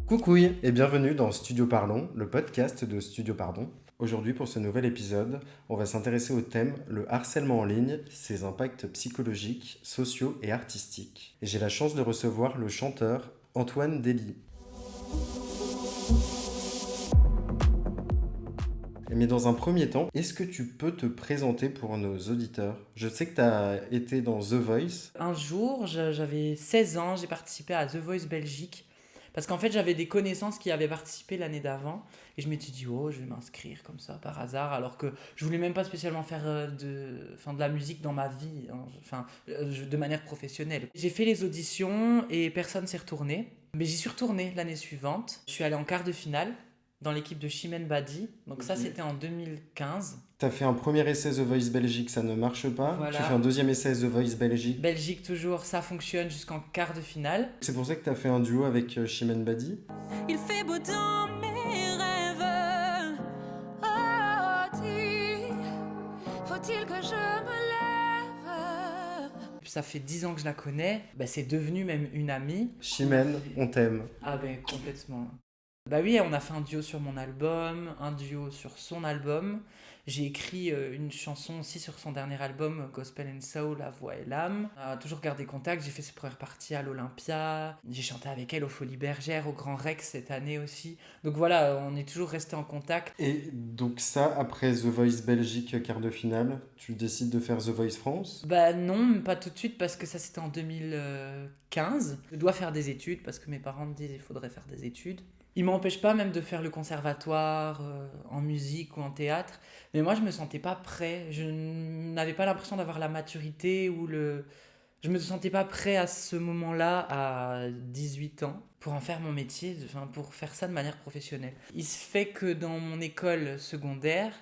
Coucouille et bienvenue dans Studio Parlons, le podcast de Studio Pardon. Aujourd'hui, pour ce nouvel épisode, on va s'intéresser au thème le harcèlement en ligne, ses impacts psychologiques, sociaux et artistiques. Et j'ai la chance de recevoir le chanteur Antoine Dely. Mais dans un premier temps, est-ce que tu peux te présenter pour nos auditeurs? Je sais que tu as été dans The Voice. Un jour, j'avais 16 ans, j'ai participé à The Voice Belgique. Parce qu'en fait, j'avais des connaissances qui avaient participé l'année d'avant. Et je m'étais dit, oh, je vais m'inscrire comme ça, par hasard. Alors que je voulais même pas spécialement faire de la musique dans ma vie, hein, de manière professionnelle. J'ai fait les auditions et personne s'est retourné. Mais j'y suis retourné l'année suivante. Je suis allé en quart de finale dans l'équipe de Chimène Badi. Donc ça, c'était en 2015. Tu as fait un premier essai The Voice Belgique, ça ne marche pas. Voilà. Tu fais un deuxième essai The Voice Belgique. Belgique toujours, ça fonctionne jusqu'en quart de finale. C'est pour ça que tu as fait un duo avec Chimène Badi. Il fait beau dans mes rêves. Oh, faut-il que je me lève? Puis ça fait 10 ans que je la connais, c'est devenu même une amie. Chimène, on t'aime. Ah ben complètement. Bah oui, on a fait un duo sur mon album, un duo sur son album. J'ai écrit une chanson aussi sur son dernier album, Gospel and Soul, La Voix et l'âme. On a toujours gardé contact, j'ai fait ses premières parties à l'Olympia. J'ai chanté avec elle aux Folies Bergères, au Grand Rex cette année aussi. Donc voilà, on est toujours resté en contact. Et donc ça, après The Voice Belgique quart de finale, tu décides de faire The Voice France? Bah non, pas tout de suite parce que ça c'était en 2015. Je dois faire des études parce que mes parents me disent qu'il faudrait faire des études. Ils m'empêchent pas même de faire le conservatoire en musique ou en théâtre, mais moi je me sentais pas prêt. Je n'avais pas l'impression d'avoir la maturité je me sentais pas prêt à ce moment-là, à 18 ans, pour en faire mon métier, pour faire ça de manière professionnelle. Il se fait que dans mon école secondaire,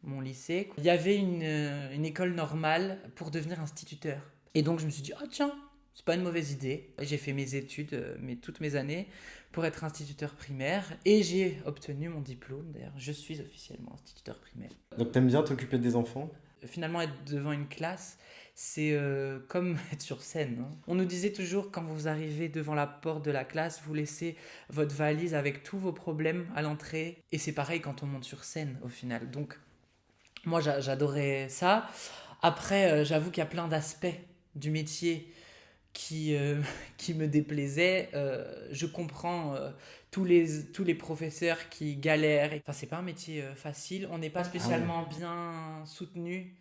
mon lycée, il y avait une école normale pour devenir instituteur. Et donc je me suis dit, oh tiens, c'est pas une mauvaise idée. J'ai fait mes études, toutes mes années, pour être instituteur primaire. Et j'ai obtenu mon diplôme, d'ailleurs. Je suis officiellement instituteur primaire. Donc t'aimes bien t'occuper des enfants? Finalement, être devant une classe, c'est comme être sur scène. Hein. On nous disait toujours, quand vous arrivez devant la porte de la classe, vous laissez votre valise avec tous vos problèmes à l'entrée. Et c'est pareil quand on monte sur scène, au final. Donc, moi, j'adorais ça. Après, j'avoue qu'il y a plein d'aspects du métier qui me déplaisait. Je comprends tous les professeurs qui galèrent. Enfin, c'est pas un métier facile. On n'est pas spécialement bien soutenu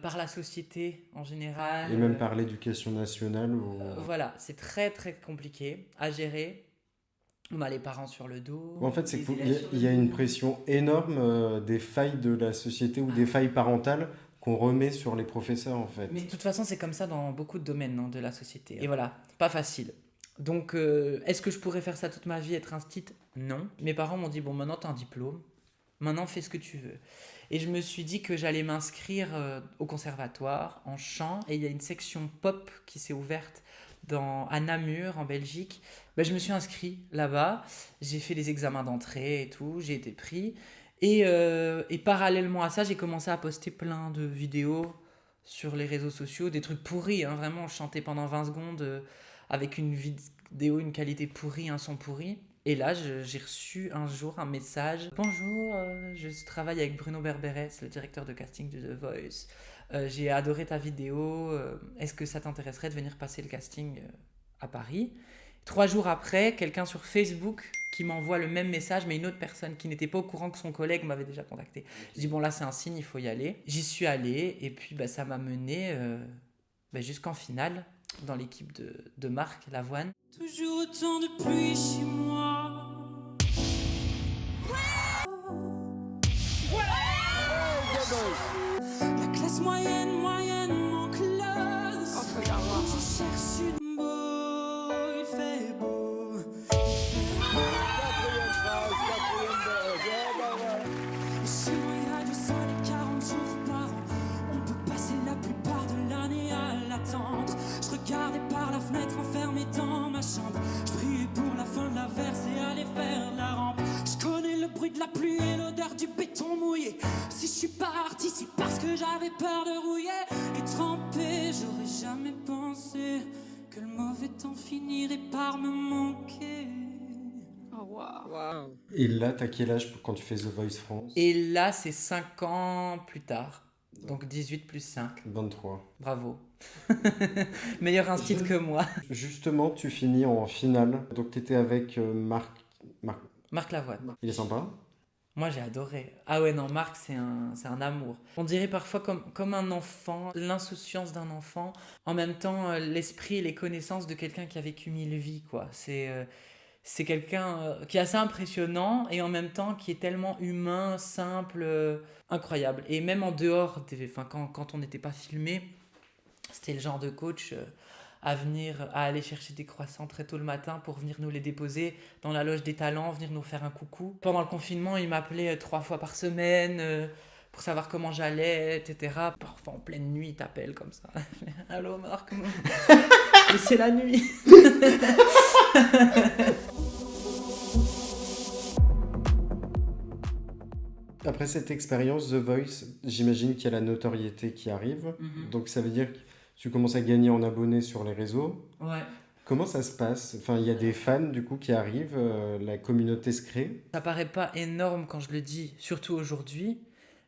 par la société en général. Et même par l'éducation nationale ou... Voilà, c'est très très compliqué à gérer. On a les parents sur le dos. En fait, c'est les qu'il élèves sur y a le une dos. pression énorme des failles de la société ou des failles parentales qu'on remet sur les professeurs, en fait. Mais de toute façon, c'est comme ça dans beaucoup de domaines de la société. Et voilà, pas facile. Donc, est-ce que je pourrais faire ça toute ma vie, être instit? Non. Mes parents m'ont dit, bon, maintenant, tu as un diplôme. Maintenant, fais ce que tu veux. Et je me suis dit que j'allais m'inscrire au conservatoire en chant. Et il y a une section pop qui s'est ouverte à Namur, en Belgique. Je me suis inscrit là-bas. J'ai fait les examens d'entrée et tout. J'ai été pris. Et parallèlement à ça, j'ai commencé à poster plein de vidéos sur les réseaux sociaux, des trucs pourris, hein, vraiment, je chantais pendant 20 secondes avec une vidéo, une qualité pourrie, un son pourri. Et là, j'ai reçu un jour un message. Bonjour, je travaille avec Bruno Berberès, le directeur de casting de The Voice. J'ai adoré ta vidéo. Est-ce que ça t'intéresserait de venir passer le casting à Paris? 3 jours après, quelqu'un sur Facebook qui m'envoie le même message, mais une autre personne qui n'était pas au courant que son collègue m'avait déjà contacté. Je dis, bon là c'est un signe, il faut y aller. J'y suis allé, et puis ça m'a mené jusqu'en finale, dans l'équipe de Marc Lavoine. Toujours autant de pluie chez moi. La classe moyenne manque l'os. Je cherche une beau, il fait beau. Chez moi, il y a du soleil 40 jours par an. On peut passer la plupart de l'année à l'attendre. Je regardais par la fenêtre enfermé dans ma chambre. Je priais pour la fin de la verse et aller faire la rampe. Je connais le bruit de la pluie et l'odeur du béton mouillé. Si je suis parti, c'est parce que j'avais peur de rouiller et tremper. J'aurais jamais pensé que le mauvais temps finirait par me manquer. Oh Waouh. Et là, t'as quel âge quand tu fais The Voice France? Et là, c'est 5 ans plus tard. Donc 18 plus 5. 23. Bravo. Meilleur instit que moi. Justement, tu finis en finale. Donc, tu étais avec Marc. Marc Lavoine. Il est sympa? Moi, j'ai adoré. Ah ouais, non, Marc, c'est un amour. On dirait parfois comme un enfant, l'insouciance d'un enfant, en même temps l'esprit et les connaissances de quelqu'un qui a vécu 1000 vies, quoi. C'est quelqu'un qui est assez impressionnant et en même temps qui est tellement humain, simple, incroyable. Et même en dehors, quand on n'était pas filmé, c'était le genre de coach à aller chercher des croissants très tôt le matin pour venir nous les déposer dans la loge des talents, venir nous faire un coucou. Pendant le confinement, il m'appelait 3 fois par semaine pour savoir comment j'allais, etc. Parfois en pleine nuit, il t'appelle comme ça. Allô Marc, mais c'est la nuit. Après cette expérience, The Voice, j'imagine qu'il y a la notoriété qui arrive. Donc, ça veut dire que tu commences à gagner en abonnés sur les réseaux. Ouais. Comment ça se passe? Enfin, il y a des fans du coup qui arrivent, la communauté se crée. Ça paraît pas énorme quand je le dis, surtout aujourd'hui.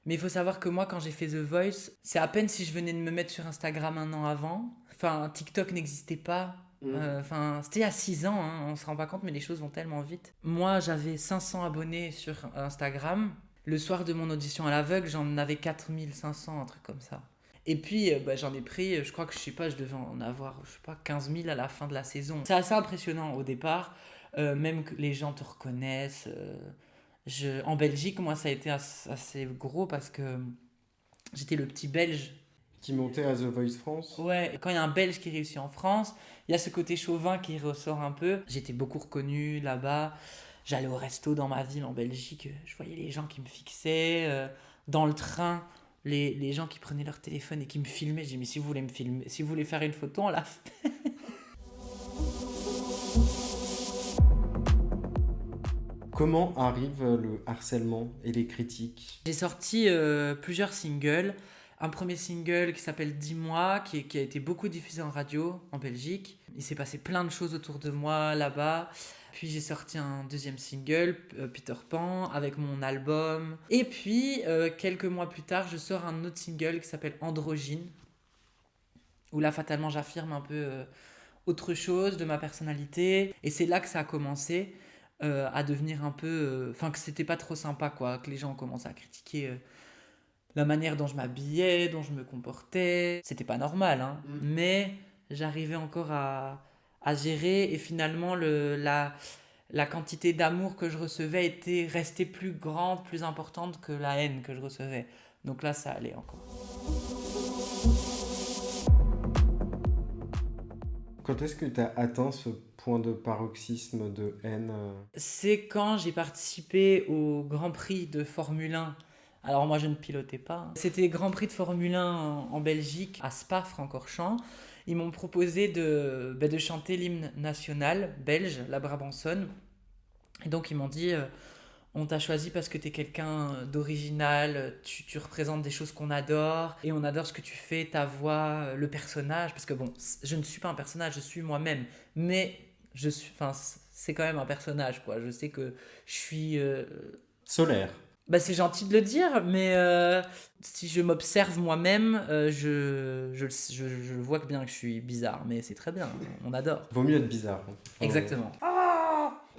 Mais il faut savoir que moi, quand j'ai fait The Voice, c'est à peine si je venais de me mettre sur Instagram 1 an avant. Enfin, TikTok n'existait pas. C'était il y a 6 ans, hein, on se rend pas compte, mais les choses vont tellement vite. Moi, j'avais 500 abonnés sur Instagram. Le soir de mon audition à l'aveugle, j'en avais 4500, un truc comme ça. Et puis, j'en ai pris, je crois que je devais en avoir, 15 000 à la fin de la saison. C'est assez impressionnant au départ, même que les gens te reconnaissent. En Belgique, moi, ça a été assez gros parce que j'étais le petit Belge. Qui montait à The Voice France. Ouais, quand il y a un Belge qui réussit en France, il y a ce côté chauvin qui ressort un peu. J'étais beaucoup reconnu là-bas. J'allais au resto dans ma ville en Belgique, je voyais les gens qui me fixaient. Dans le train, les gens qui prenaient leur téléphone et qui me filmaient. J'ai dit, mais si vous voulez me filmer, si vous voulez faire une photo, on la fait. Comment arrive le harcèlement et les critiques? J'ai sorti plusieurs singles. Un premier single qui s'appelle 10 mois, qui a été beaucoup diffusé en radio en Belgique. Il s'est passé plein de choses autour de moi là-bas. Puis j'ai sorti un deuxième single, Peter Pan, avec mon album. Et puis, quelques mois plus tard, je sors un autre single qui s'appelle Androgyne, où là, fatalement, j'affirme un peu autre chose de ma personnalité. Et c'est là que ça a commencé à devenir un peu... que c'était pas trop sympa, quoi, que les gens ont commencé à critiquer la manière dont je m'habillais, dont je me comportais. C'était pas normal, hein. Mais j'arrivais encore à gérer et finalement la quantité d'amour que je recevais était restée plus grande, plus importante que la haine que je recevais. Donc là, ça allait encore. Quand est-ce que tu as atteint ce point de paroxysme de haine? C'est quand j'ai participé au Grand Prix de Formule 1. Alors moi, je ne pilotais pas. C'était le Grand Prix de Formule 1 en Belgique, à Spa-Francorchamps. Ils m'ont proposé de chanter l'hymne national belge, la Brabançonne. Et donc ils m'ont dit, on t'a choisi parce que t'es quelqu'un d'original, tu représentes des choses qu'on adore, et on adore ce que tu fais, ta voix, le personnage. Parce que bon, je ne suis pas un personnage, je suis moi-même. Mais c'est quand même un personnage, quoi. Je sais que je suis... Solaire. c'est gentil de le dire, mais si je m'observe moi-même, je vois que bien que je suis bizarre, mais c'est très bien, on adore. Vaut mieux être bizarre. Exactement.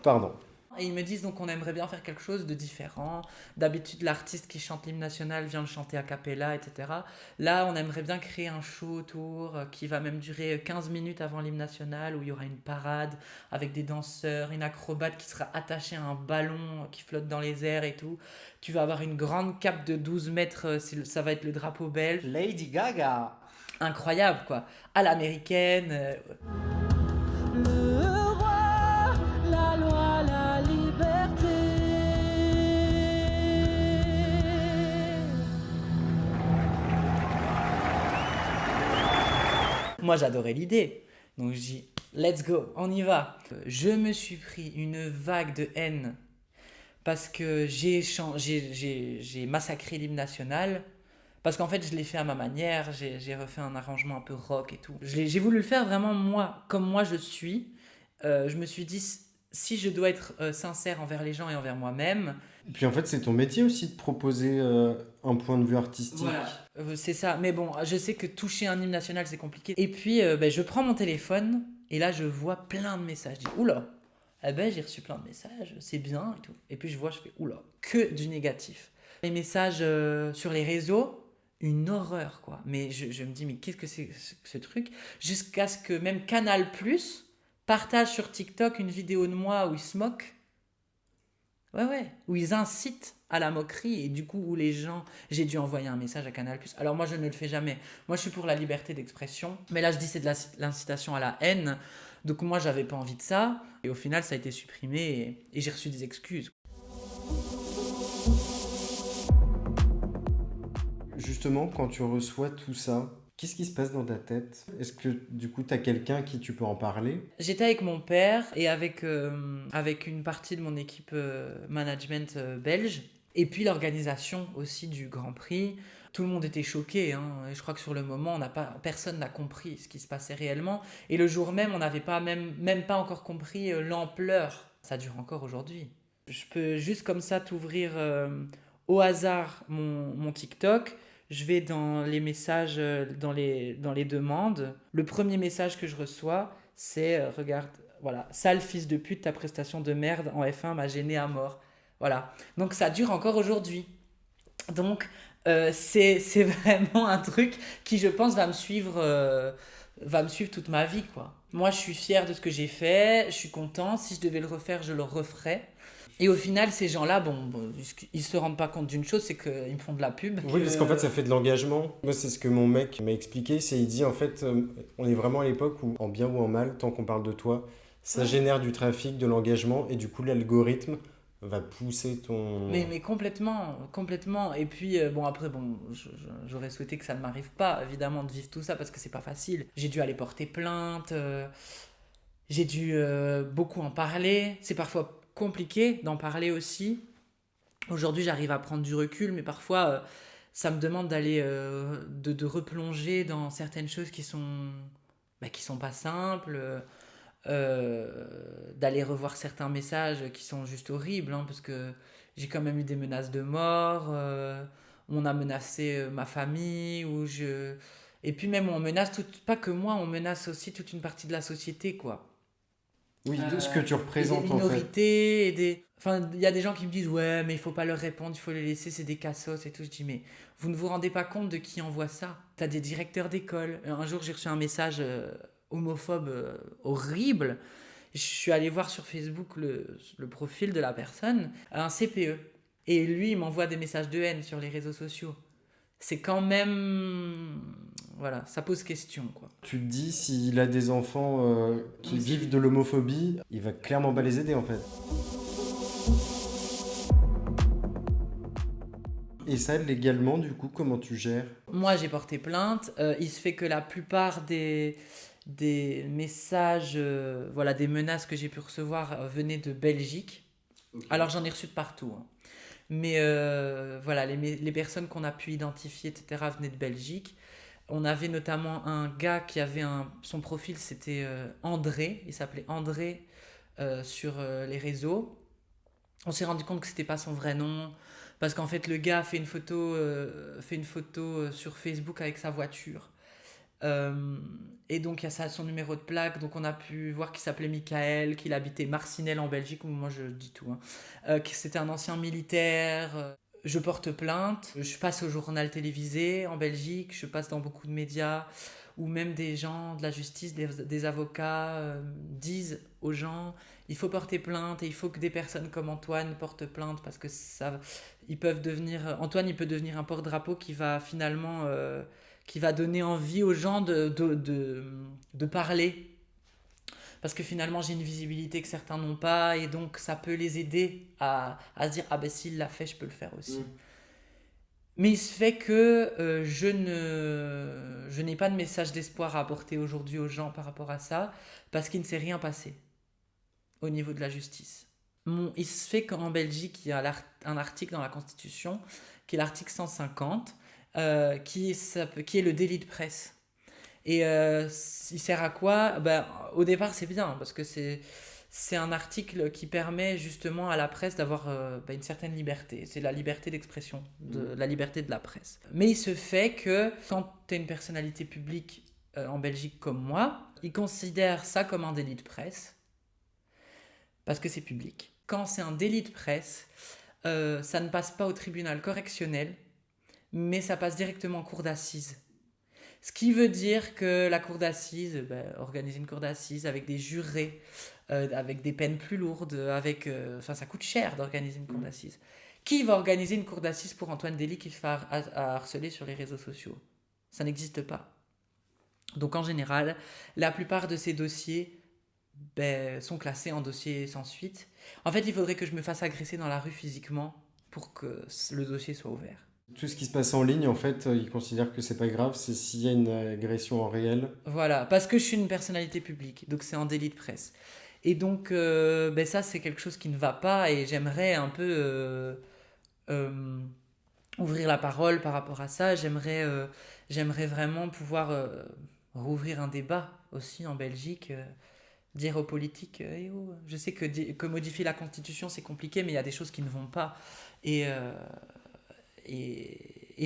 Pardon. Et ils me disent donc qu'on aimerait bien faire quelque chose de différent. D'habitude, l'artiste qui chante l'hymne national vient le chanter a cappella, etc. Là, on aimerait bien créer un show autour qui va même durer 15 minutes avant l'hymne national, où il y aura une parade avec des danseurs, une acrobate qui sera attachée à un ballon qui flotte dans les airs et tout. Tu vas avoir une grande cape de 12 mètres, ça va être le drapeau belge. Lady Gaga. Incroyable, quoi. À l'américaine. Le roi, la loi, la liberté. Moi, j'adorais l'idée. Donc, je dis, let's go, on y va. Je me suis pris une vague de haine parce que j'ai massacré l'hymne national. Parce qu'en fait, je l'ai fait à ma manière. J'ai refait un arrangement un peu rock et tout. J'ai voulu le faire vraiment moi, comme moi je suis. Je me suis dit, si je dois être sincère envers les gens et envers moi-même, Puis en fait, c'est ton métier aussi de proposer un point de vue artistique. voilà, c'est ça. Mais bon, je sais que toucher un hymne national, c'est compliqué. Et puis, je prends mon téléphone et là, je vois plein de messages. Je dis, oula, j'ai reçu plein de messages, c'est bien et tout. Et puis, je fais, oula, que du négatif. Les messages sur les réseaux, une horreur, quoi. Mais je me dis, mais qu'est-ce que c'est que ce truc? Jusqu'à ce que même Canal+ partage sur TikTok une vidéo de moi où ils se moquent. Ouais, où ils incitent à la moquerie et du coup où les gens... J'ai dû envoyer un message à Canal+. Alors moi je ne le fais jamais. Moi je suis pour la liberté d'expression. Mais là je dis c'est de l'incitation à la haine. Donc moi j'avais pas envie de ça. Et au final ça a été supprimé et j'ai reçu des excuses. Justement, quand tu reçois tout ça, qu'est-ce qui se passe dans ta tête? Est-ce que du coup, tu as quelqu'un à qui tu peux en parler? J'étais avec mon père et avec une partie de mon équipe management belge. Et puis l'organisation aussi du Grand Prix. Tout le monde était choqué. Hein. Et je crois que sur le moment, personne n'a compris ce qui se passait réellement. Et le jour même, on n'avait pas même pas encore compris l'ampleur. Ça dure encore aujourd'hui. Je peux juste comme ça t'ouvrir au hasard mon TikTok. Je vais dans les messages, dans les demandes. Le premier message que je reçois, c'est regarde, voilà, sale fils de pute, ta prestation de merde en F1 m'a gêné à mort. Voilà. Donc ça dure encore aujourd'hui. Donc c'est vraiment un truc qui, je pense, va me suivre toute ma vie, quoi. Moi, je suis fière de ce que j'ai fait, je suis content. Si je devais le refaire, je le referais. Et au final, ces gens-là, ils se rendent pas compte d'une chose, c'est qu'ils me font de la pub. Oui, parce qu'en fait, ça fait de l'engagement. Moi, c'est ce que mon mec m'a expliqué. Il dit, en fait, on est vraiment à l'époque où, en bien ou en mal, tant qu'on parle de toi, ça génère du trafic, de l'engagement, et du coup, l'algorithme va pousser ton... Mais complètement. Et puis, après, j'aurais souhaité que ça ne m'arrive pas, évidemment, de vivre tout ça, parce que c'est pas facile. J'ai dû aller porter plainte, j'ai dû beaucoup en parler. C'est parfois compliqué d'en parler aussi. Aujourd'hui, j'arrive à prendre du recul, mais parfois, ça me demande d'aller, de replonger dans certaines choses qui sont pas simples, d'aller revoir certains messages qui sont juste horribles, hein, parce que j'ai quand même eu des menaces de mort, on a menacé ma famille, et puis même on menace, pas que moi, on menace aussi toute une partie de la société, quoi. Oui, de ce que tu représentes, des en fait. minorités, Enfin, il y a des gens qui me disent, ouais, mais il faut pas leur répondre, il faut les laisser, c'est des cassos et tout. Je dis, mais vous ne vous rendez pas compte de qui envoie ça? T'as des directeurs d'école. Un jour, j'ai reçu un message homophobe horrible. Je suis allé voir sur Facebook le profil de la personne, un CPE. Et lui, il m'envoie des messages de haine sur les réseaux sociaux. C'est quand même... Voilà, ça pose question, quoi. Tu te dis, s'il a des enfants qui vivent de l'homophobie, il va clairement pas les aider, en fait. Et ça, légalement, du coup, comment tu gères? Moi, j'ai porté plainte. Il se fait que la plupart des messages, des menaces que j'ai pu recevoir venaient de Belgique. Okay. Alors, j'en ai reçu de partout. Hein. Mais les personnes qu'on a pu identifier, etc., venaient de Belgique. On avait notamment un gars qui avait son profil, c'était André. Il s'appelait André sur les réseaux. On s'est rendu compte que c'était pas son vrai nom. Parce qu'en fait, le gars fait une photo sur Facebook avec sa voiture. Et donc, il y a son numéro de plaque. Donc, on a pu voir qu'il s'appelait Michael, qu'il habitait Marcinelle en Belgique. Moi, je dis tout. Que c'était un ancien militaire. Je porte plainte. Je passe au journal télévisé en Belgique. Je passe dans beaucoup de médias. Ou même des gens de la justice, des avocats disent aux gens... Il faut porter plainte et il faut que des personnes comme Antoine portent plainte parce que Antoine, il peut devenir un porte-drapeau qui va finalement qui va donner envie aux gens de parler. Parce que finalement, j'ai une visibilité que certains n'ont pas et donc ça peut les aider à se dire « Ah ben s'il l'a fait, je peux le faire aussi ». Mais il se fait que je n'ai pas de message d'espoir à apporter aujourd'hui aux gens par rapport à ça parce qu'il ne s'est rien passé au niveau de la justice. Il se fait qu'en Belgique, il y a un article dans la Constitution, qui est l'article 150, qui est le délit de presse. Et il sert à quoi? Au départ, c'est bien, parce que c'est un article qui permet justement à la presse d'avoir une certaine liberté. C'est la liberté d'expression, la liberté de la presse. Mais il se fait que quand tu es une personnalité publique en Belgique comme moi, ils considèrent ça comme un délit de presse parce que c'est public. Quand c'est un délit de presse, ça ne passe pas au tribunal correctionnel, mais ça passe directement en cour d'assises. Ce qui veut dire que la cour d'assises, organise une cour d'assises avec des jurés, avec des peines plus lourdes, ça coûte cher d'organiser une cour d'assises. Qui va organiser une cour d'assises pour Antoine Dély qui se fait harceler sur les réseaux sociaux ? Ça n'existe pas. Donc en général, la plupart de ces dossiers sont classés en dossier sans suite. En fait, il faudrait que je me fasse agresser dans la rue physiquement pour que le dossier soit ouvert. Tout ce qui se passe en ligne, en fait, ils considèrent que c'est pas grave, c'est s'il y a une agression en réel. Voilà, parce que je suis une personnalité publique, donc c'est un délit de presse. Et donc, ça, c'est quelque chose qui ne va pas et j'aimerais un peu ouvrir la parole par rapport à ça. J'aimerais vraiment pouvoir rouvrir un débat aussi en Belgique, dire aux politiques, je sais que modifier la Constitution, c'est compliqué, mais il y a des choses qui ne vont pas. Et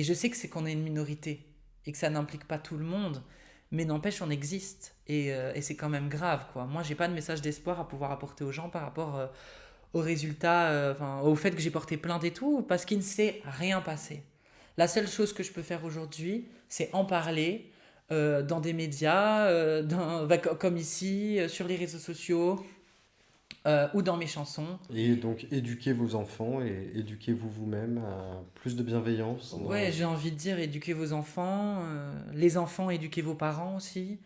je sais que c'est qu'on est une minorité et que ça n'implique pas tout le monde, mais n'empêche, on existe et c'est quand même grave, quoi. Moi, j'ai pas de message d'espoir à pouvoir apporter aux gens par rapport aux résultats, au fait que j'ai porté plainte et tout, parce qu'il ne s'est rien passé. La seule chose que je peux faire aujourd'hui, c'est en parler dans des médias, comme ici, sur les réseaux sociaux, ou dans mes chansons. Et donc, éduquez vos enfants et éduquez-vous vous-même à plus de bienveillance. Ouais, j'ai envie de dire, éduquez vos enfants. Les enfants, éduquez vos parents aussi.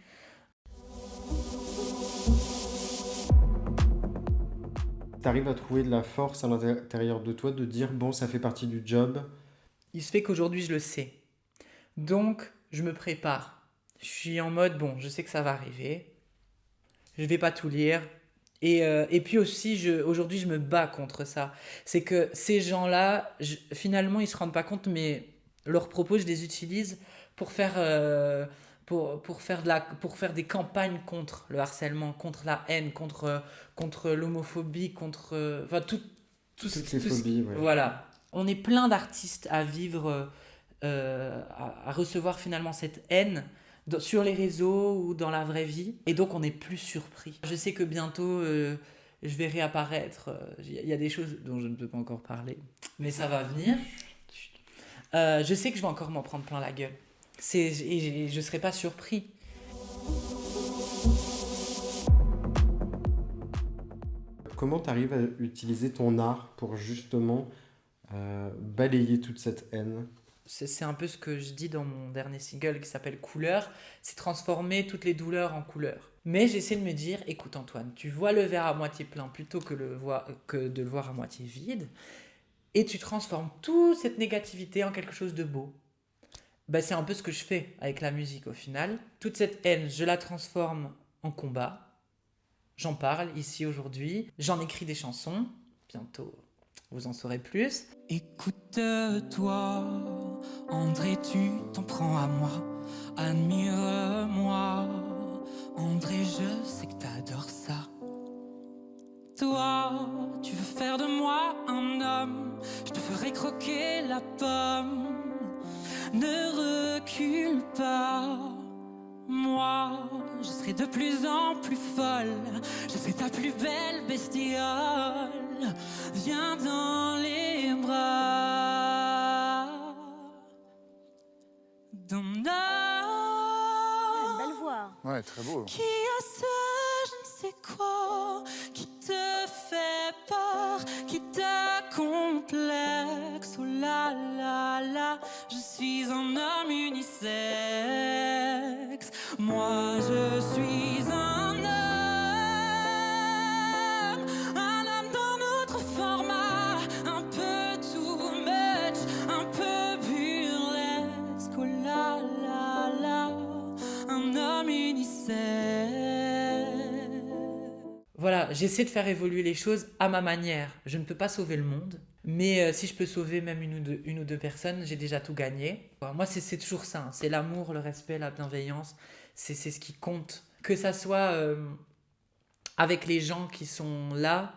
T'arrives à trouver de la force à l'intérieur de toi de dire, bon, ça fait partie du job. Il se fait qu'aujourd'hui, je le sais. Donc, je me prépare. Je suis en mode, bon, je sais que ça va arriver. Je vais pas tout lire. Et puis aussi, aujourd'hui, je me bats contre ça. C'est que ces gens-là, finalement, ils se rendent pas compte, mais leurs propos, je les utilise pour faire, pour faire des campagnes contre le harcèlement, contre la haine, contre l'homophobie, contre... Toutes les phobies, ouais. Voilà. On est plein d'artistes à vivre, à recevoir finalement cette haine sur les réseaux ou dans la vraie vie, et donc on n'est plus surpris. Je sais que bientôt je vais réapparaître, il y a des choses dont je ne peux pas encore parler, mais ça va venir. Je sais que je vais encore m'en prendre plein la gueule, et je ne serai pas surpris. Comment tu arrives à utiliser ton art pour justement balayer toute cette haine ? C'est un peu ce que je dis dans mon dernier single qui s'appelle Couleur, c'est transformer toutes les douleurs en couleurs. Mais j'essaie de me dire, écoute Antoine, tu vois le verre à moitié plein plutôt que de le voir à moitié vide, et tu transformes toute cette négativité en quelque chose de beau. C'est un peu ce que je fais avec la musique au final. Toute cette haine, je la transforme en combat. J'en parle ici aujourd'hui, j'en écris des chansons, bientôt vous en saurez plus. Écoute-toi, André, tu t'en prends à moi. Admire-moi, André, je sais que t'adores ça. Toi, tu veux faire de moi un homme, je te ferai croquer la pomme. Ne recule pas, moi, je serai de plus en plus folle. Je serai ta plus belle bestiole. Viens dans les bras d'un homme. Belle voix. Ouais, très beau. Qui a ce je ne sais quoi qui te fait peur, qui te complexe. Oh là là là, je suis un homme unisexe. Moi je suis un homme d'un autre format, un peu too much, un peu burlesque. Oh là là là, un homme unisexe. Voilà, j'essaie de faire évoluer les choses à ma manière. Je ne peux pas sauver le monde, mais si je peux sauver même une ou deux personnes, j'ai déjà tout gagné. Moi, c'est toujours ça, hein. C'est l'amour, le respect, la bienveillance, c'est ce qui compte. Que ça soit avec les gens qui sont là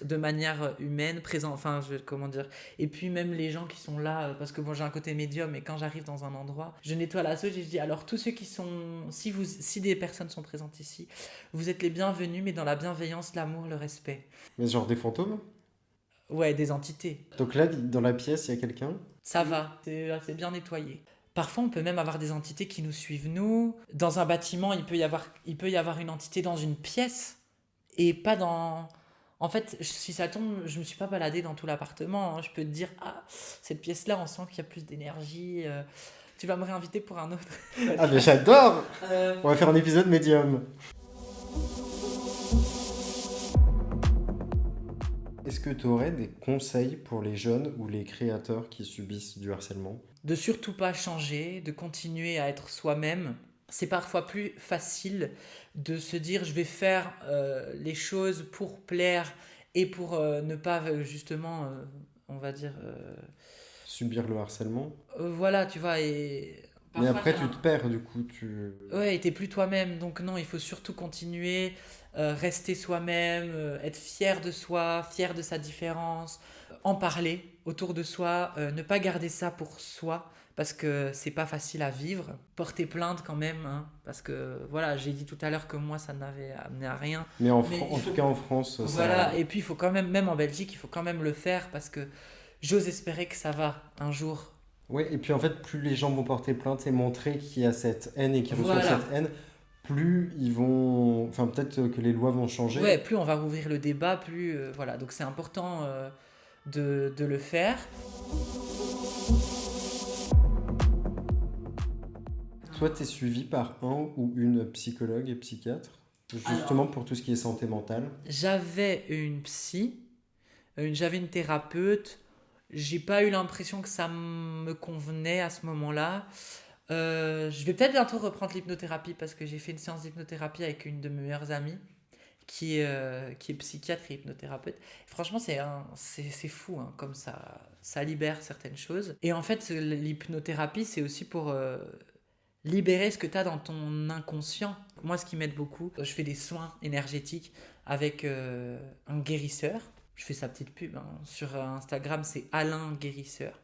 de manière humaine, présent, comment dire, et puis même les gens qui sont là, parce que moi j'ai un côté médium, et quand j'arrive dans un endroit, je nettoie la sauce et je dis, alors tous ceux qui sont, si des personnes sont présentes ici, vous êtes les bienvenus, mais dans la bienveillance, l'amour, le respect. Mais genre des fantômes? Ouais, des entités. Donc là, dans la pièce, il y a quelqu'un? Ça va, c'est assez bien nettoyé. Parfois, on peut même avoir des entités qui nous suivent, nous. Dans un bâtiment, il peut y avoir une entité dans une pièce et pas dans... En fait, si ça tombe, je me suis pas baladée dans tout l'appartement, hein. Je peux te dire, ah, cette pièce-là, on sent qu'il y a plus d'énergie. Tu vas me réinviter pour un autre. Ah, mais j'adore! Euh, On va faire un épisode médium. Est-ce que tu aurais des conseils pour les jeunes ou les créateurs qui subissent du harcèlement? de surtout pas changer, de continuer à être soi-même. C'est parfois plus facile de se dire je vais faire les choses pour plaire et pour ne pas justement, on va dire, Subir le harcèlement? voilà, tu vois, et Mais parfois après, tu te perds, du coup, ouais, et t'es plus toi-même, donc non, il faut surtout continuer, rester soi-même, être fier de soi, fier de sa différence, en parler autour de soi, ne pas garder ça pour soi, parce que c'est pas facile à vivre. Porter plainte quand même, hein, parce que voilà, j'ai dit tout à l'heure que moi ça n'avait amené à rien. Mais en, Mais en il tout faut- cas, en France, Voilà, et puis il faut quand même, même en Belgique, il faut quand même le faire, parce que j'ose espérer que ça va un jour. Ouais, et puis en fait, plus les gens vont porter plainte et montrer qu'il y a cette haine et qu'ils reçoivent Voilà. cette haine, plus ils vont... Enfin, peut-être que les lois vont changer. Ouais, plus on va rouvrir le débat, plus voilà. Donc c'est important de le faire. Toi, tu es suivi par un ou une psychologue et psychiatre, justement pour tout ce qui est santé mentale. J'avais une psy, j'avais une thérapeute. J'ai pas eu l'impression que ça me convenait à ce moment-là. Je vais peut-être bientôt reprendre l'hypnothérapie parce que j'ai fait une séance d'hypnothérapie avec une de mes meilleures amies qui est psychiatre et hypnothérapeute. Franchement, c'est fou, hein, comme ça libère certaines choses. Et en fait, l'hypnothérapie, c'est aussi pour libérer ce que tu as dans ton inconscient. Moi, ce qui m'aide beaucoup, je fais des soins énergétiques avec un guérisseur. Je fais sa petite pub, hein. Sur Instagram, c'est Alain Guérisseur.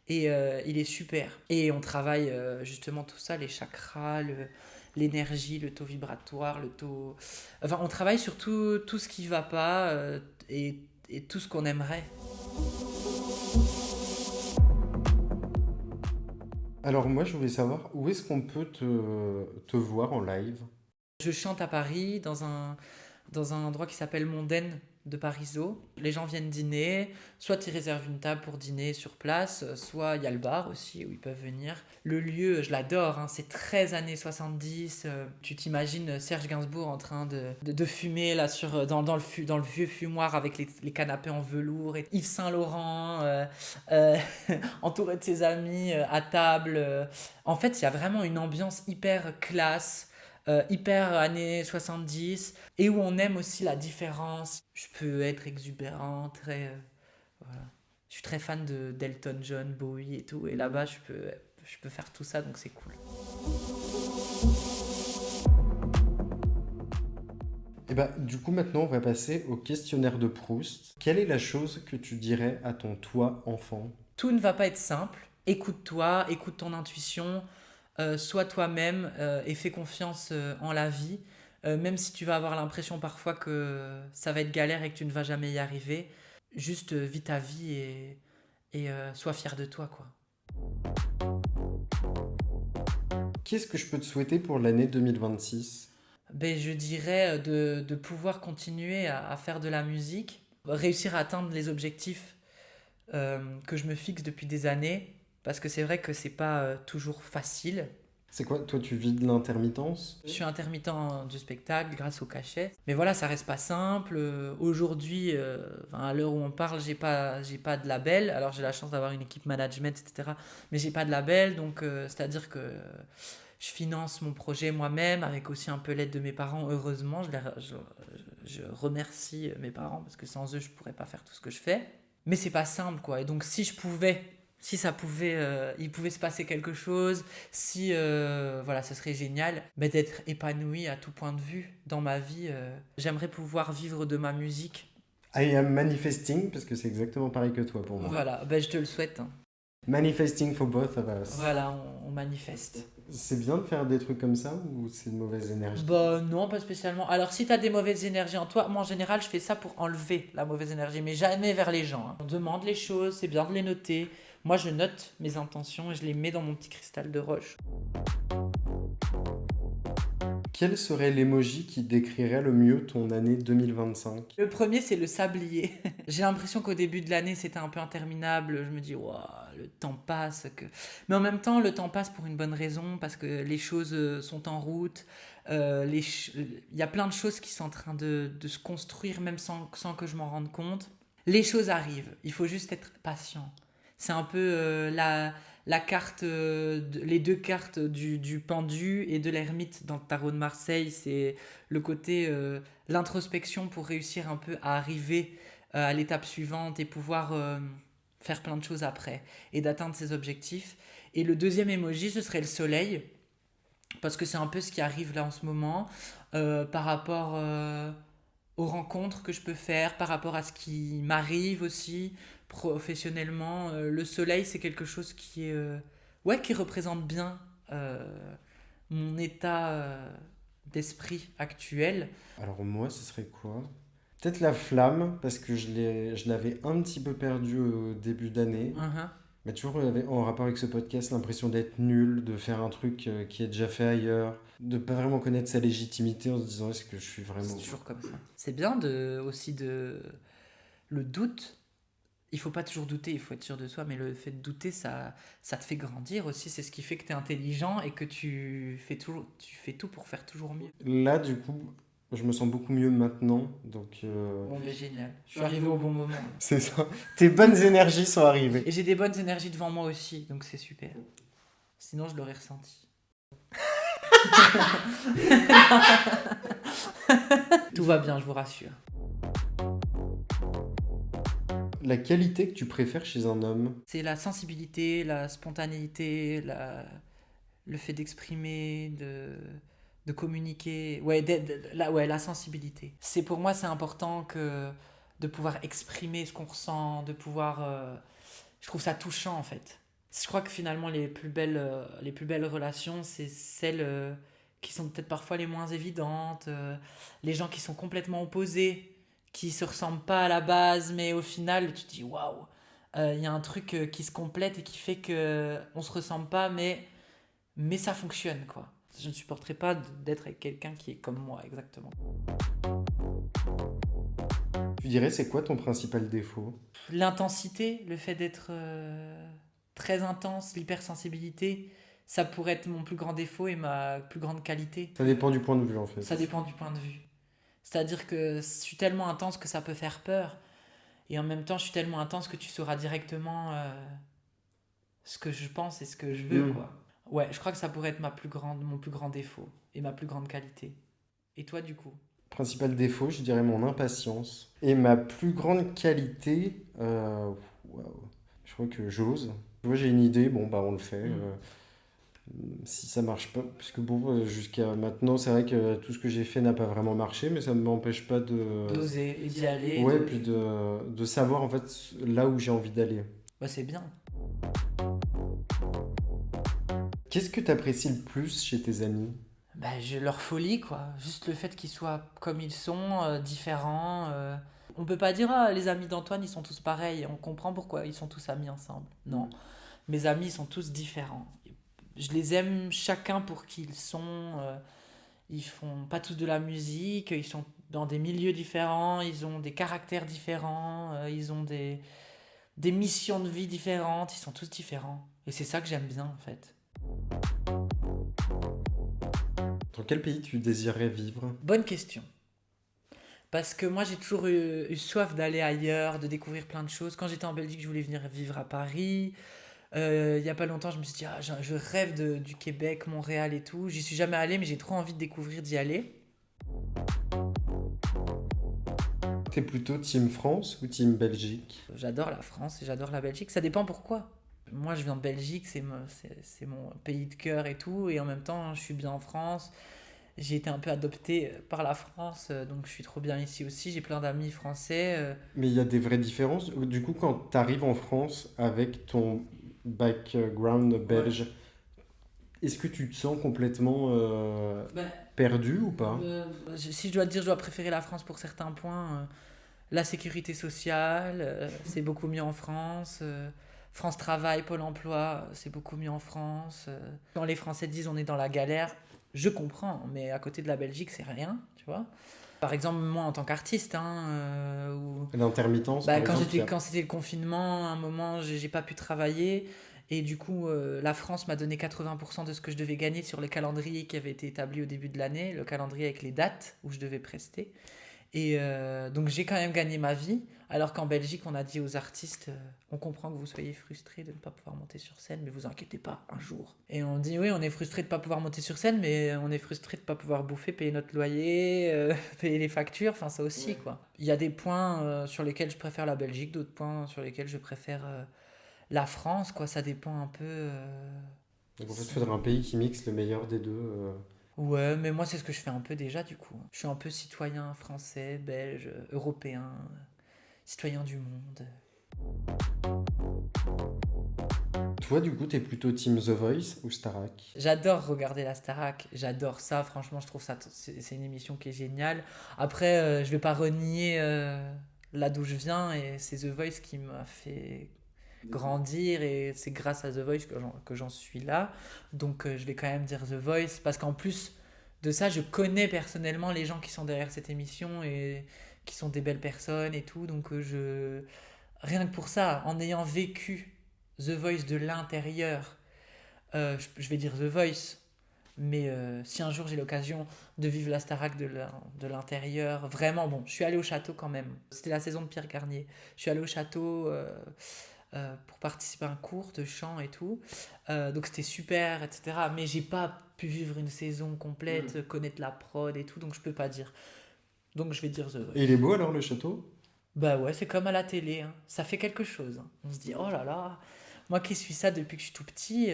Et il est super. Et on travaille justement tout ça, les chakras, l'énergie, le taux vibratoire, le taux... Enfin, on travaille sur tout ce qui va pas et tout ce qu'on aimerait. Alors moi, je voulais savoir où est-ce qu'on peut te voir en live? Je chante à Paris dans un endroit qui s'appelle Mondaine de Parisot. Les gens viennent dîner, soit ils réservent une table pour dîner sur place, soit il y a le bar aussi où ils peuvent venir. Le lieu, je l'adore, hein, c'est très années 70. Tu t'imagines Serge Gainsbourg en train de fumer là, dans le vieux fumoir avec les canapés en velours, et Yves Saint-Laurent euh, entouré de ses amis à table. En fait, il y a vraiment une ambiance hyper classe, hyper années 70, et où on aime aussi la différence. Je peux être exubérant, voilà. Je suis très fan d'Elton John, Bowie et tout, et là-bas je peux faire tout ça, donc c'est cool. Et bah, du coup, maintenant, on va passer au questionnaire de Proust. Quelle est la chose que tu dirais à ton toi enfant? Tout ne va pas être simple. Écoute-toi, écoute ton intuition, sois toi-même et fais confiance en la vie. Même si tu vas avoir l'impression parfois que ça va être galère et que tu ne vas jamais y arriver, juste vis ta vie et sois fier de toi, quoi. Qu'est-ce que je peux te souhaiter pour l'année 2026? Ben, je dirais de pouvoir continuer à faire de la musique, réussir à atteindre les objectifs que je me fixe depuis des années, parce que c'est vrai que c'est pas toujours facile. C'est quoi? Toi, tu vis de l'intermittence? Je suis intermittent du spectacle grâce au cachet. Mais voilà, ça reste pas simple. Aujourd'hui, enfin, à l'heure où on parle, j'ai pas de label. Alors j'ai la chance d'avoir une équipe management, etc. Mais j'ai pas de label, donc c'est-à-dire que je finance mon projet moi-même, avec aussi un peu l'aide de mes parents, heureusement. Je remercie mes parents, parce que sans eux, je pourrais pas faire tout ce que je fais. Mais c'est pas simple, quoi. Et donc si je pouvais Si ça pouvait, il pouvait se passer quelque chose, si voilà, ce serait génial d'être épanoui à tout point de vue dans ma vie. J'aimerais pouvoir vivre de ma musique. I am manifesting, parce que c'est exactement pareil que toi pour moi. Voilà, je te le souhaite. Hein. Manifesting for both of us. Voilà, on manifeste. C'est bien de faire des trucs comme ça ou c'est une mauvaise énergie? Bah non, pas spécialement. Alors si t'as des mauvaises énergies en toi, moi en général je fais ça pour enlever la mauvaise énergie, mais jamais vers les gens. Hein. On demande les choses, c'est bien de les noter. Moi je note mes intentions et je les mets dans mon petit cristal de roche. Quel serait l'emoji qui décrirait le mieux ton année 2025? Le premier, c'est le sablier. J'ai l'impression qu'au début de l'année, c'était un peu interminable. Je me dis, waouh, le temps passe. Mais en même temps, le temps passe pour une bonne raison, parce que les choses sont en route. Il y a plein de choses qui sont en train de se construire, même sans que je m'en rende compte. Les choses arrivent. Il faut juste être patient. C'est un peu la carte, les deux cartes du pendu et de l'ermite dans le tarot de Marseille. C'est le côté l'introspection pour réussir un peu à arriver à l'étape suivante et pouvoir faire plein de choses après et d'atteindre ses objectifs. Et le deuxième emoji, ce serait le soleil, parce que c'est un peu ce qui arrive là en ce moment par rapport aux rencontres que je peux faire, par rapport à ce qui m'arrive aussi professionnellement. Le soleil, c'est quelque chose qui est qui représente bien mon état d'esprit actuel. Alors moi, ce serait quoi? Peut-être la flamme, parce que je l'avais un petit peu perdu au début d'année. Mais toujours en rapport avec ce podcast, l'impression d'être nul, de faire un truc qui est déjà fait ailleurs, de pas vraiment connaître sa légitimité en se disant est-ce que je suis vraiment... C'est toujours comme ça. C'est bien aussi de... Le doute, il faut pas toujours douter, il faut être sûr de soi, mais le fait de douter, ça te fait grandir aussi. C'est ce qui fait que tu es intelligent et que tu fais tout pour faire toujours mieux. Là, du coup, je me sens beaucoup mieux maintenant, donc... Bon, mais génial. Je suis arrivé au bon moment. C'est ça. Tes bonnes énergies sont arrivées. Et j'ai des bonnes énergies devant moi aussi, donc c'est super. Sinon, je l'aurais ressenti. Tout va bien, je vous rassure. La qualité que tu préfères chez un homme? C'est la sensibilité, la spontanéité, le fait d'exprimer, de communiquer. La sensibilité. Pour moi, c'est important de pouvoir exprimer ce qu'on ressent, de pouvoir... je trouve ça touchant, en fait. Je crois que finalement, les plus belles relations, c'est celles qui sont peut-être parfois les moins évidentes. Les gens qui sont complètement opposés, qui se ressemblent pas à la base, mais au final, tu te dis waouh, y a un truc qui se complète et qui fait que on se ressemble pas, mais ça fonctionne, quoi. Je ne supporterais pas d'être avec quelqu'un qui est comme moi, exactement. Tu dirais c'est quoi ton principal défaut? L'intensité, le fait d'être très intense, l'hypersensibilité, ça pourrait être mon plus grand défaut et ma plus grande qualité. Ça dépend du point de vue, en fait. Ça dépend du point de vue. C'est-à-dire que je suis tellement intense que ça peut faire peur. Et en même temps, je suis tellement intense que tu sauras directement ce que je pense et ce que je veux, quoi. Ouais, je crois que ça pourrait être mon plus grand défaut et ma plus grande qualité. Et toi, du coup? Principal défaut, je dirais mon impatience. Et ma plus grande qualité, je crois que j'ose. Tu vois, j'ai une idée, bon, bah on le fait. Si ça marche pas, parce que bon, jusqu'à maintenant, c'est vrai que tout ce que j'ai fait n'a pas vraiment marché, mais ça ne m'empêche pas d'oser et d'y aller. Ouais, puis de savoir en fait là où j'ai envie d'aller. Bah, c'est bien. Qu'est-ce que tu apprécies le plus chez tes amis? Leur folie, quoi. Juste le fait qu'ils soient comme ils sont, différents. On peut pas dire, les amis d'Antoine, ils sont tous pareils. On comprend pourquoi ils sont tous amis ensemble. Non. Mes amis, ils sont tous différents. Je les aime chacun pour qui ils sont. Ils font pas tous de la musique. Ils sont dans des milieux différents. Ils ont des caractères différents. Ils ont des missions de vie différentes. Ils sont tous différents. Et c'est ça que j'aime bien, en fait. Dans quel pays tu désirerais vivre? Bonne question. Parce que moi, j'ai toujours eu soif d'aller ailleurs, de découvrir plein de choses. Quand j'étais en Belgique, je voulais venir vivre à Paris. Il y a pas longtemps, je me suis dit, je rêve du Québec, Montréal et tout. J'y suis jamais allé, mais j'ai trop envie de découvrir, d'y aller. T'es plutôt team France ou team Belgique? J'adore la France et j'adore la Belgique. Ça dépend pourquoi. Moi, je viens de Belgique, c'est mon pays de cœur et tout, et en même temps, je suis bien en France. J'ai été un peu adopté par la France, donc je suis trop bien ici aussi. J'ai plein d'amis français. Mais il y a des vraies différences. Du coup, quand tu arrives en France avec ton background Ouais. belge, est-ce que tu te sens complètement Ben, perdu ou pas? si je dois te dire, je dois préférer la France pour certains points. La sécurité sociale, c'est beaucoup mieux en France. France Travail, Pôle Emploi, c'est beaucoup mieux en France. Quand les Français disent on est dans la galère, je comprends, mais à côté de la Belgique, c'est rien, tu vois. Par exemple, moi en tant qu'artiste, L'intermittence, par bah, exemple, quand c'était le confinement, à un moment, j'ai pas pu travailler. Et du coup, la France m'a donné 80% de ce que je devais gagner sur le calendrier qui avait été établi au début de l'année, le calendrier avec les dates où je devais prester. Et donc j'ai quand même gagné ma vie, alors qu'en Belgique, on a dit aux artistes, on comprend que vous soyez frustrés de ne pas pouvoir monter sur scène, mais vous inquiétez pas, un jour. Et on dit, oui, on est frustré de ne pas pouvoir monter sur scène, mais on est frustré de ne pas pouvoir bouffer, payer notre loyer, payer les factures, enfin ça aussi, quoi. Il y a des points sur lesquels je préfère la Belgique, d'autres points sur lesquels je préfère la France, quoi, ça dépend un peu. Donc en fait, il faudrait un pays qui mixe le meilleur des deux. Ouais, mais moi c'est ce que je fais un peu déjà du coup. Je suis un peu citoyen français, belge, européen, citoyen du monde. Toi, du coup, t'es plutôt Team The Voice ou Starac? J'adore regarder la Starac, j'adore ça, franchement je trouve ça, c'est une émission qui est géniale. Après, je vais pas renier là d'où je viens et c'est The Voice qui m'a fait grandir et c'est grâce à The Voice que j'en suis là. Donc je vais quand même dire The Voice parce qu'en plus de ça, je connais personnellement les gens qui sont derrière cette émission et qui sont des belles personnes et tout. Donc rien que pour ça, en ayant vécu The Voice de l'intérieur, je vais dire The Voice. Mais si un jour j'ai l'occasion de vivre la Starac de l'intérieur, vraiment, bon, je suis allé au château quand même. C'était la saison de Pierre Garnier. Je suis allé au château pour participer à un cours de chant et tout. Donc c'était super, etc. Mais j'ai pas pu vivre une saison complète, connaître la prod et tout, donc je peux pas dire. Donc je vais dire The Et il est Voice. beau alors le château? Bah ouais, c'est comme à la télé, hein. Ça fait quelque chose, hein. On se dit, oh là là, moi qui suis ça depuis que je suis tout petit.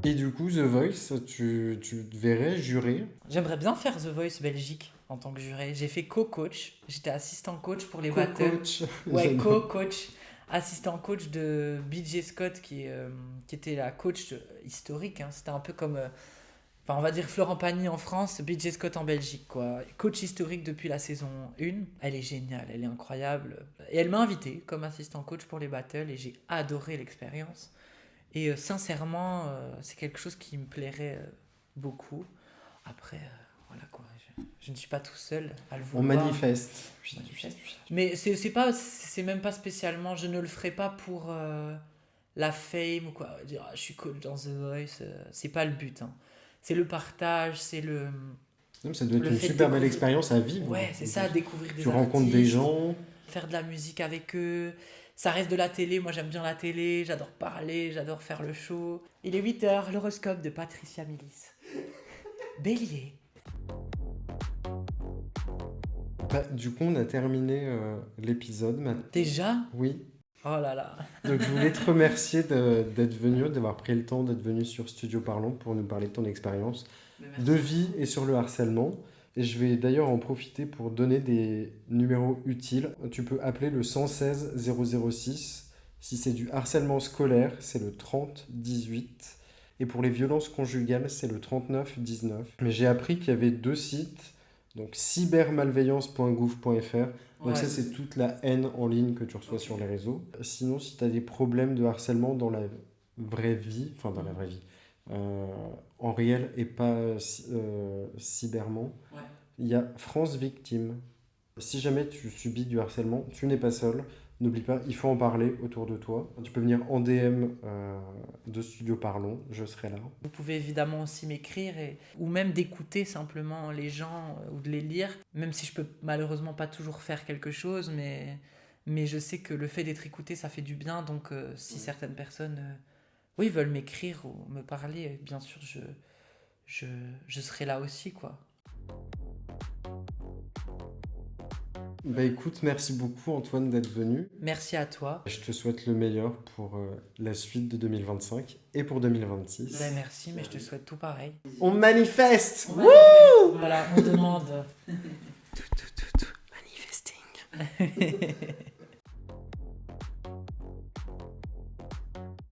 Et du coup, The Voice, tu te verrais jurer? J'aimerais bien faire The Voice Belgique en tant que juré. J'ai fait co-coach, j'étais assistant coach pour les battles. Co-coach. Ouais, J'adore. co-coach, assistant coach de BJ Scott qui était la coach historique, hein. C'était un peu comme, enfin on va dire Florent Pagny en France, BJ Scott en Belgique, quoi. Coach historique depuis la saison 1. Elle est géniale, elle est incroyable. Et elle m'a invité comme assistant coach pour les battles et j'ai adoré l'expérience. Et sincèrement, c'est quelque chose qui me plairait beaucoup. Après, voilà quoi, je ne suis pas tout seul à le On vouloir. manifeste. Manifeste. Mais c'est même pas spécialement, je ne le ferai pas pour la fame ou quoi. Dire ah, je suis coach dans The Voice, c'est pas le but, hein. C'est le partage, c'est Non, mais ça doit être le une fait de super belle découvrir. expérience à vivre. Ouais, c'est ça, découvrir Tu des rencontres des artistes, gens. faire de la musique avec eux. Ça reste de la télé, moi j'aime bien la télé, j'adore parler, j'adore faire le show. Il est 8h, l'horoscope de Patricia Milis. Bélier. Bah, du coup, on a terminé l'épisode. Déjà? Oui. Oh là là. Donc, je voulais te remercier d'être venu, d'avoir pris le temps d'être venu sur Studio Parlons pour nous parler de ton expérience de vie et sur le harcèlement. Et je vais d'ailleurs en profiter pour donner des numéros utiles. Tu peux appeler le 116 006. Si c'est du harcèlement scolaire, c'est le 30 18. Et pour les violences conjugales, c'est le 39 19. Mais j'ai appris qu'il y avait deux sites, donc cybermalveillance.gouv.fr. Donc Ouais. ça, c'est toute la haine en ligne que tu reçois sur les réseaux. Sinon, si tu as des problèmes de harcèlement dans la vraie vie, enfin dans la vraie vie, en réel et pas cyberment, Ouais. il y a France Victime. Si jamais tu subis du harcèlement, tu n'es pas seul. N'oublie pas, il faut en parler autour de toi. Tu peux venir en DM de Studio Parlons, je serai là. Vous pouvez évidemment aussi m'écrire ou même d'écouter simplement les gens ou de les lire, même si je peux malheureusement pas toujours faire quelque chose, mais je sais que le fait d'être écouté, ça fait du bien. Donc si certaines personnes oui, veulent m'écrire ou me parler, bien sûr, je serai là aussi, quoi. Bah écoute, merci beaucoup Antoine d'être venu. Merci à toi. Je te souhaite le meilleur pour la suite de 2025 et pour 2026. Ben, merci, mais je te souhaite tout pareil. On manifeste. Voilà, on demande. Manifesting.